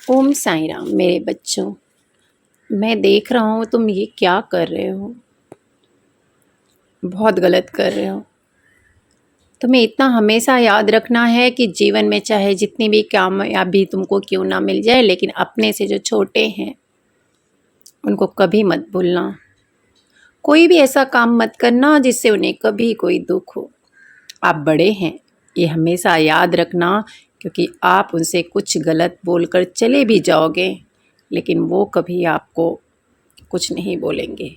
ओम साईं राम। मेरे बच्चों, मैं देख रहा हूँ तुम ये क्या कर रहे हो। बहुत गलत कर रहे हो। तुम्हें इतना हमेशा याद रखना है कि जीवन में चाहे जितनी भी कामयाबी तुमको क्यों ना मिल जाए, लेकिन अपने से जो छोटे हैं उनको कभी मत भूलना। कोई भी ऐसा काम मत करना जिससे उन्हें कभी कोई दुख हो। आप बड़े हैं, ये हमेशा याद रखना, क्योंकि आप उनसे कुछ गलत बोलकर चले भी जाओगे लेकिन वो कभी आपको कुछ नहीं बोलेंगे,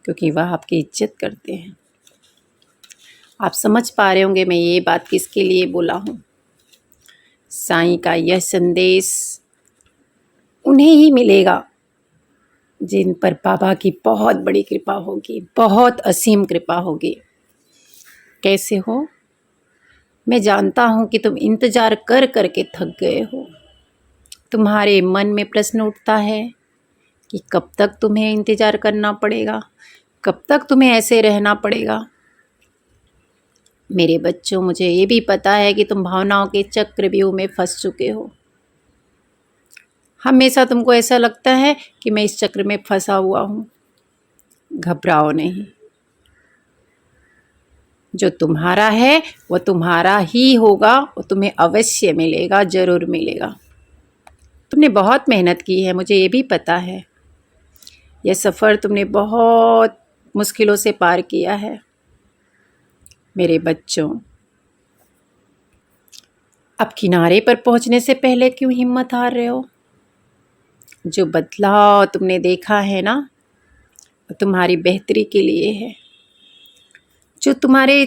क्योंकि वह आपकी इज्जत करते हैं। आप समझ पा रहे होंगे मैं ये बात किसके लिए बोला हूँ। साईं का यह संदेश उन्हें ही मिलेगा जिन पर बाबा की बहुत बड़ी कृपा होगी, बहुत असीम कृपा होगी। कैसे हो? मैं जानता हूँ कि तुम इंतज़ार कर कर के थक गए हो। तुम्हारे मन में प्रश्न उठता है कि कब तक तुम्हें इंतज़ार करना पड़ेगा, कब तक तुम्हें ऐसे रहना पड़ेगा। मेरे बच्चों, मुझे ये भी पता है कि तुम भावनाओं के चक्रव्यूह में फंस चुके हो। हमेशा तुमको ऐसा लगता है कि मैं इस चक्र में फंसा हुआ हूँ। घबराओ नहीं, जो तुम्हारा है वो तुम्हारा ही होगा, वो तुम्हें अवश्य मिलेगा, ज़रूर मिलेगा। तुमने बहुत मेहनत की है, मुझे ये भी पता है। यह सफ़र तुमने बहुत मुश्किलों से पार किया है। मेरे बच्चों, अब किनारे पर पहुंचने से पहले क्यों हिम्मत हार रहे हो? जो बदलाव तुमने देखा है ना, वो तुम्हारी बेहतरी के लिए है। जो तुम्हारे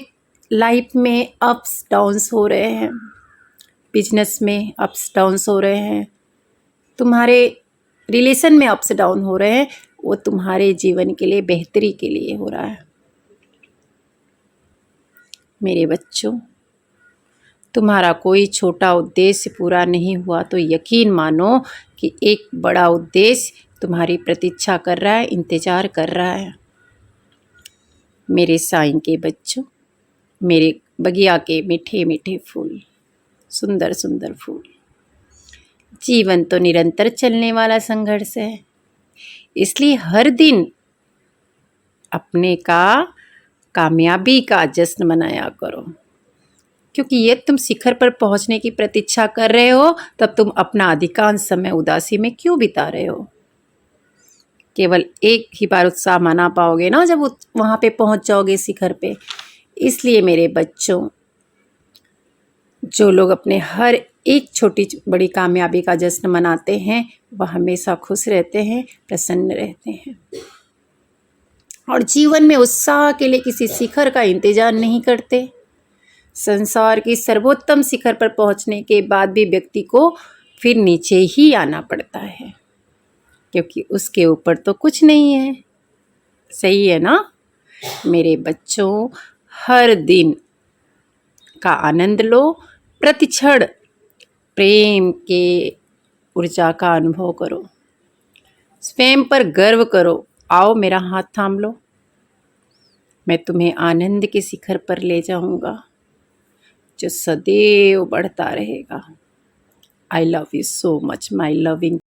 लाइफ में अप्स डाउन्स हो रहे हैं, बिजनेस में अप्स डाउन्स हो रहे हैं, तुम्हारे रिलेशन में अप्स डाउन हो रहे हैं, वो तुम्हारे जीवन के लिए, बेहतरी के लिए हो रहा है। मेरे बच्चों, तुम्हारा कोई छोटा उद्देश्य पूरा नहीं हुआ तो यकीन मानो कि एक बड़ा उद्देश्य तुम्हारी प्रतीक्षा कर रहा है, इंतज़ार कर रहा है। मेरे साईं के बच्चों, मेरे बगिया के मीठे मीठे फूल, सुंदर सुंदर फूल। जीवन तो निरंतर चलने वाला संघर्ष है, इसलिए हर दिन अपने कामयाबी का जश्न मनाया करो। क्योंकि ये तुम शिखर पर पहुंचने की प्रतीक्षा कर रहे हो, तब तुम अपना अधिकांश समय उदासी में क्यों बिता रहे हो? केवल एक ही बार उत्साह मना पाओगे ना जब वहाँ पे पहुंच जाओगे शिखर पे। इसलिए मेरे बच्चों, जो लोग अपने हर एक छोटी बड़ी कामयाबी का जश्न मनाते हैं, वह हमेशा खुश रहते हैं, प्रसन्न रहते हैं और जीवन में उत्साह के लिए किसी शिखर का इंतजार नहीं करते। संसार की सर्वोत्तम शिखर पर पहुंचने के बाद भी व्यक्ति को फिर नीचे ही आना पड़ता है, क्योंकि उसके ऊपर तो कुछ नहीं है। सही है ना? मेरे बच्चों, हर दिन का आनंद लो, प्रतिक्षण प्रेम के ऊर्जा का अनुभव करो, स्वयं पर गर्व करो। आओ मेरा हाथ थाम लो, मैं तुम्हें आनंद के शिखर पर ले जाऊंगा जो सदैव बढ़ता रहेगा। I love you so much my loving